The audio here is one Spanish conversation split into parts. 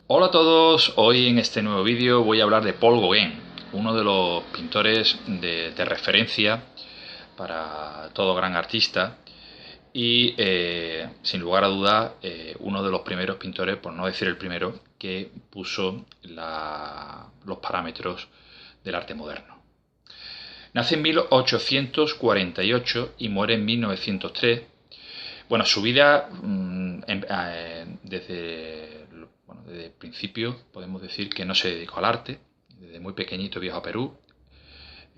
Hola a todos, hoy en este nuevo vídeo voy a hablar de Paul Gauguin, uno de los pintores de referencia para todo gran artista y sin lugar a dudas uno de los primeros pintores, por no decir el primero, que puso los parámetros del arte moderno. Nace en 1848 y muere en 1903. Bueno, su vida desde el principio podemos decir que no se dedicó al arte. Desde muy pequeñito viajó a Perú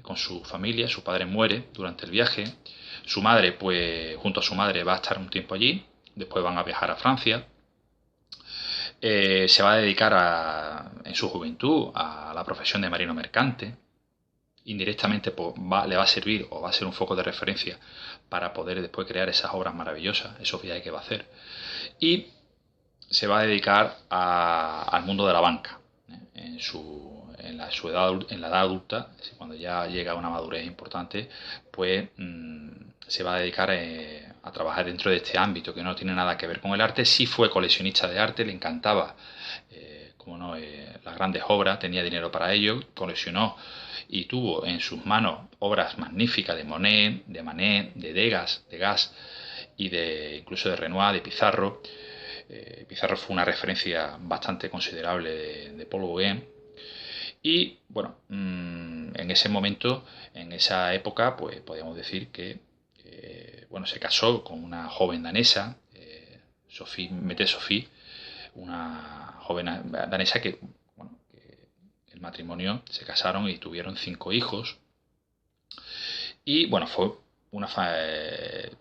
con su familia. Su padre muere durante el viaje. Su madre, pues junto a su madre, va a estar un tiempo allí. Después van a viajar a Francia. Se va a dedicar en su juventud a la profesión de marino mercante. Indirectamente pues, le va a servir o va a ser un foco de referencia para poder después crear esas obras maravillosas, esos viajes que va a hacer. Y se va a dedicar al mundo de la banca. En la edad adulta, cuando ya llega a una madurez importante, pues se va a dedicar a trabajar dentro de este ámbito que no tiene nada que ver con el arte. Sí fue coleccionista de arte, le encantaba las grandes obras, tenía dinero para ello, coleccionó y tuvo en sus manos obras magníficas de Monet, de Manet, de Degas y incluso de Renoir, de Pizarro. Pizarro fue una referencia bastante considerable de Paul Gauguin. Y bueno, en ese momento, en esa época, pues podríamos decir que se casó con una joven danesa, Sophie Mette Sophie, una joven danesa que el matrimonio se casaron y tuvieron 5 hijos. Y bueno,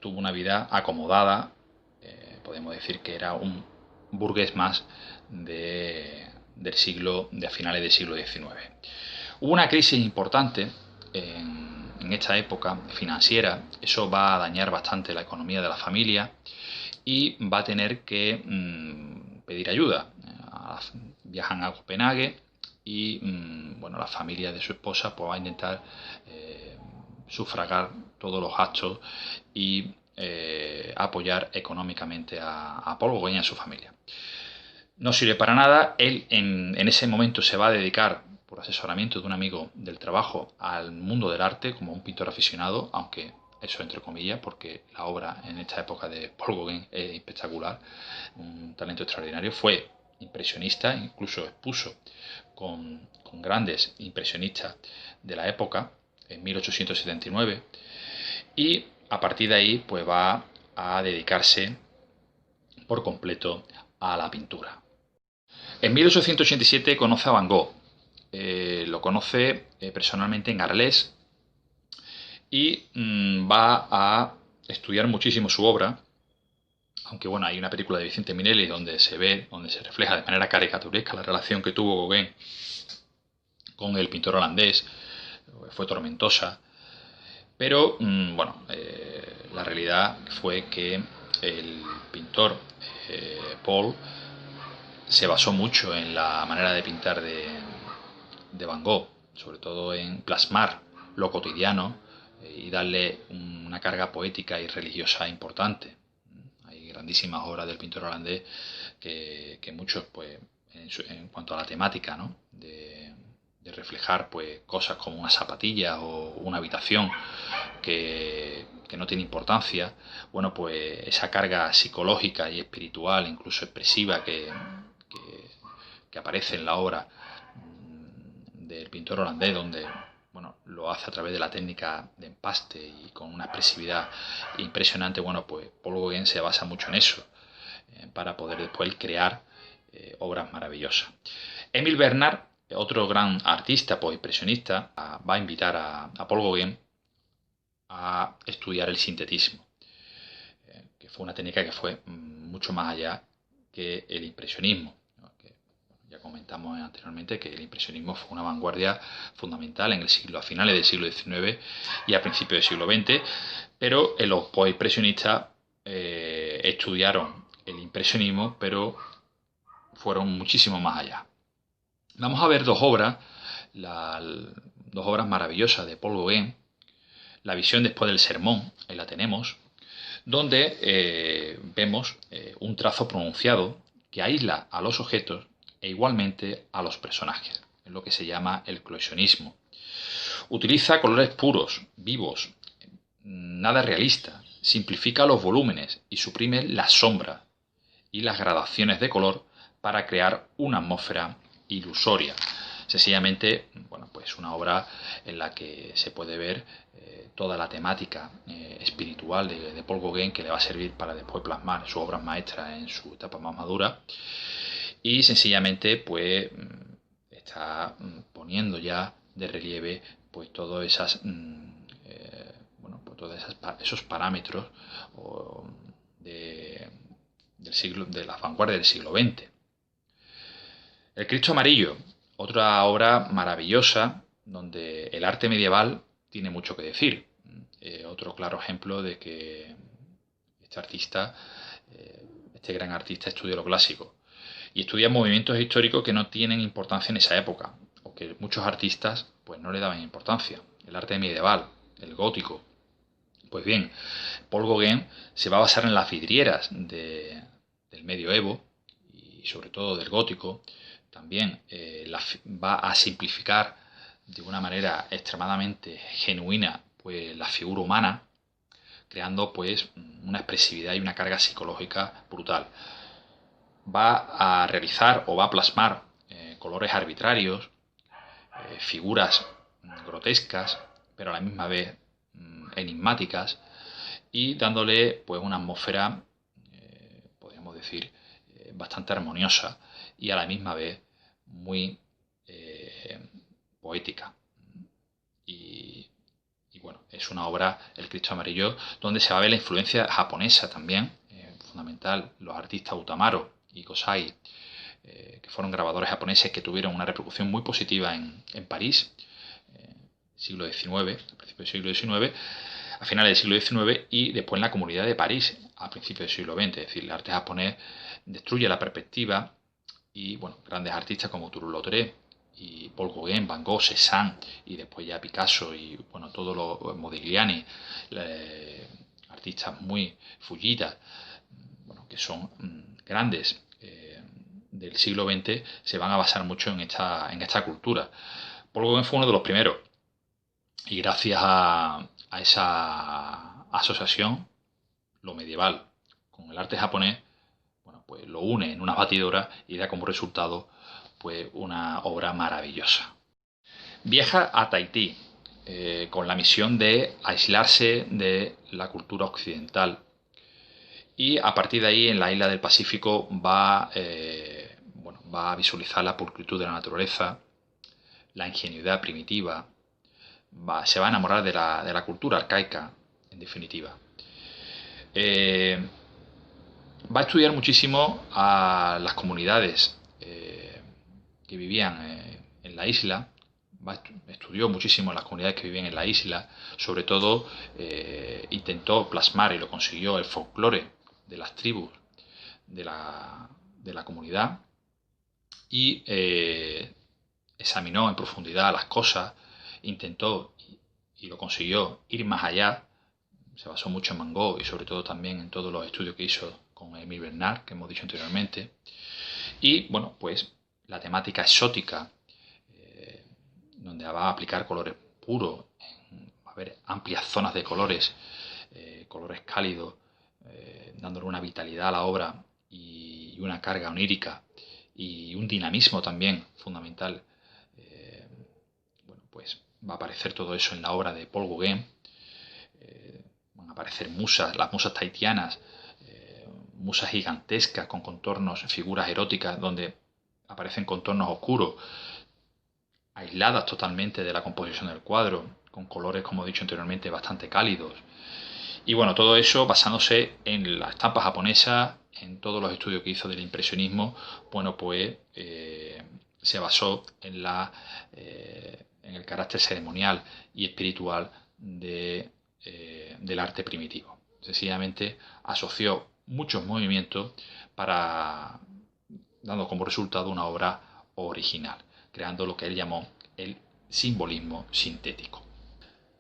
tuvo una vida acomodada. Podemos decir que era un burgués más de finales del siglo XIX. Hubo una crisis importante en esta época financiera. Eso va a dañar bastante la economía de la familia y va a tener que pedir ayuda. Viajan a Copenhague y la familia de su esposa pues, va a intentar sufragar todos los gastos y apoyar económicamente a Paul Gauguin y a su familia. No sirve para nada. Él en ese momento se va a dedicar, por asesoramiento de un amigo del trabajo, al mundo del arte como un pintor aficionado, aunque eso entre comillas, porque la obra en esta época de Paul Gauguin es espectacular, un talento extraordinario. Fue impresionista, incluso expuso con grandes impresionistas de la época en 1879 y a partir de ahí pues va a dedicarse por completo a la pintura. En 1887 conoce a Van Gogh. Lo conoce personalmente en Arles y va a estudiar muchísimo su obra, aunque bueno, hay una película de Vicente Minelli donde se refleja de manera caricaturesca la relación que tuvo Gauguin con el pintor holandés. Fue tormentosa, pero la realidad fue que el pintor Paul se basó mucho en la manera de pintar de Van Gogh, sobre todo en plasmar lo cotidiano y darle una carga poética y religiosa importante. Hay grandísimas obras del pintor holandés que muchos, pues, en cuanto a la temática, ¿no? de reflejar pues cosas como una zapatilla o una habitación que no tiene importancia, bueno, pues esa carga psicológica y espiritual, incluso expresiva que aparece en la obra del pintor holandés, donde bueno, lo hace a través de la técnica de empaste y con una expresividad impresionante. Bueno, pues Paul Gauguin se basa mucho en eso para poder después crear obras maravillosas. Émile Bernard, otro gran artista impresionista, va a invitar a Paul Gauguin a estudiar el sintetismo, que fue una técnica que fue mucho más allá que el impresionismo. Ya comentamos anteriormente que el impresionismo fue una vanguardia fundamental a finales del siglo XIX y a principios del siglo XX, pero los postimpresionistas estudiaron el impresionismo, pero fueron muchísimo más allá. Vamos a ver dos obras maravillosas de Paul Gauguin. La visión después del sermón, ahí la tenemos, donde vemos un trazo pronunciado que aísla a los objetos e igualmente a los personajes. Es lo que se llama el coleccionismo. Utiliza colores puros, vivos, nada realista, simplifica los volúmenes y suprime las sombras y las gradaciones de color para crear una atmósfera ilusoria. Sencillamente, bueno, pues una obra en la que se puede ver toda la temática espiritual de Paul Gauguin, que le va a servir para después plasmar sus obras maestras en su etapa más madura, y sencillamente pues está poniendo ya de relieve pues todas esas esos parámetros de la vanguardia del siglo XX. El Cristo Amarillo, otra obra maravillosa donde el arte medieval tiene mucho que decir. Otro claro ejemplo de que este artista, este gran artista, estudia lo clásico y estudia movimientos históricos que no tienen importancia en esa época, o que muchos artistas pues no le daban importancia. El arte medieval, el gótico. Pues bien, Paul Gauguin se va a basar en las vidrieras del medioevo y sobre todo del gótico. También va a simplificar de una manera extremadamente genuina pues la figura humana, creando pues una expresividad y una carga psicológica brutal. Va a realizar o va a plasmar colores arbitrarios, figuras grotescas, pero a la misma vez enigmáticas, y dándole pues una atmósfera, podríamos decir, bastante armoniosa y a la misma vez muy poética. Y bueno, es una obra, El Cristo Amarillo, donde se va a ver la influencia japonesa también, fundamental. Los artistas Utamaro y Kosai, que fueron grabadores japoneses que tuvieron una repercusión muy positiva en París, siglo XIX, a principios del siglo XIX, a finales del siglo XIX, y después en la Comunidad de París a principios del siglo XX. Es decir, el arte japonés destruye la perspectiva y bueno, grandes artistas como Toulouse-Lautrec y Paul Gauguin, Van Gogh, Cézanne y después ya Picasso y bueno, todos los Modigliani, artistas muy Fujita, bueno, que son grandes del siglo XX, se van a basar mucho en esta cultura. Paul Gauguin fue uno de los primeros y gracias a esa asociación, lo medieval con el arte japonés, bueno, pues lo une en una batidora y da como resultado pues una obra maravillosa. Viaja a Tahití con la misión de aislarse de la cultura occidental, y a partir de ahí en la isla del Pacífico va a visualizar la pulcritud de la naturaleza, la ingenuidad primitiva, se va a enamorar de la cultura arcaica, en definitiva. Va a estudiar muchísimo a las comunidades que vivían en la isla. Estudió muchísimo las comunidades que vivían en la isla. Sobre todo intentó plasmar, y lo consiguió, el folclore de las tribus de la comunidad, y examinó en profundidad las cosas, intentó y lo consiguió ir más allá. Se basó mucho en Van Gogh y sobre todo también en todos los estudios que hizo con Émile Bernard, que hemos dicho anteriormente. Y bueno, pues la temática exótica, donde va a aplicar colores puros, va a haber amplias zonas de colores, colores cálidos, dándole una vitalidad a la obra y una carga onírica y un dinamismo también fundamental. Bueno, pues va a aparecer todo eso en la obra de Paul Gauguin. Van a aparecer musas, las musas tahitianas, musas gigantescas con contornos, figuras eróticas, donde aparecen contornos oscuros, aisladas totalmente de la composición del cuadro, con colores, como he dicho anteriormente, bastante cálidos. Y bueno, todo eso basándose en la estampa japonesa, en todos los estudios que hizo del impresionismo. Bueno, pues se basó en el carácter ceremonial y espiritual del arte primitivo. Sencillamente asoció muchos movimientos dando como resultado una obra original, creando lo que él llamó el simbolismo sintético.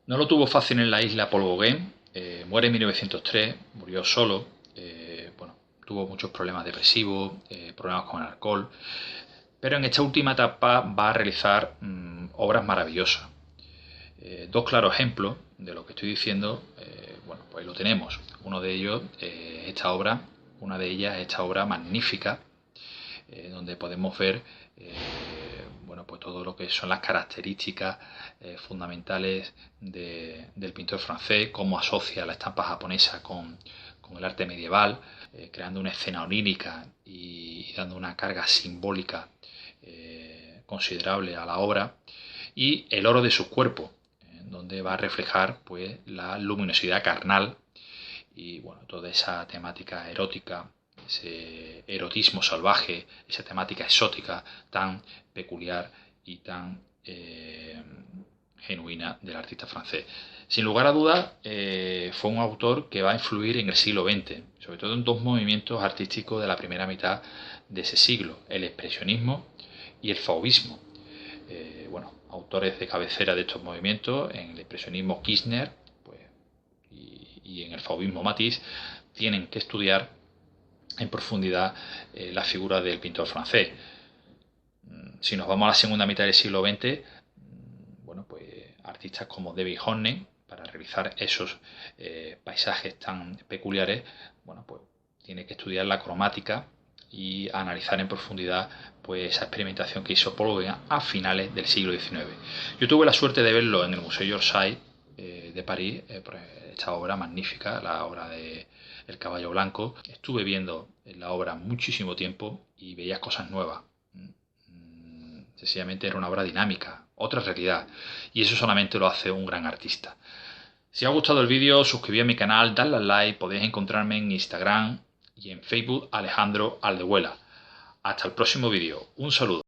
No lo tuvo fácil en la isla Paul Gauguin. Muere en 1903, murió solo. Tuvo muchos problemas depresivos, problemas con el alcohol. pero en esta última etapa va a realizar obras maravillosas. Dos claros ejemplos de lo que estoy diciendo, bueno, pues lo tenemos. Uno de ellos, una de ellas es esta obra magnífica, donde podemos ver bueno, pues todo lo que son las características fundamentales del pintor francés, cómo asocia la estampa japonesa con el arte medieval, creando una escena onírica y dando una carga simbólica considerable a la obra, y el oro de su cuerpo, donde va a reflejar pues la luminosidad carnal y bueno, toda esa temática erótica, ese erotismo salvaje, esa temática exótica tan peculiar y tan genuina del artista francés. Sin lugar a dudas, fue un autor que va a influir en el siglo XX, sobre todo en dos movimientos artísticos de la primera mitad de ese siglo, el expresionismo y el fauvismo. Bueno, autores de cabecera de estos movimientos, en el expresionismo Kirchner pues, y en el fauvismo Matisse, tienen que estudiar en profundidad la figura del pintor francés. Si nos vamos a la segunda mitad del siglo XX, bueno, pues artistas como David Hockney, para realizar esos paisajes tan peculiares, bueno, pues tiene que estudiar la cromática y analizar en profundidad pues esa experimentación que hizo Paul Gauguin a finales del siglo XIX. Yo tuve la suerte de verlo en el Museo d'Orsay de París, esta obra magnífica, la obra de El caballo blanco. Estuve viendo la obra muchísimo tiempo y veías cosas nuevas. Sencillamente era una obra dinámica, otra realidad, y eso solamente lo hace un gran artista. Si os ha gustado el vídeo, suscribíos a mi canal, dadle al like, podéis encontrarme en Instagram y en Facebook Alejandro Aldehuela. Hasta el próximo vídeo, un saludo.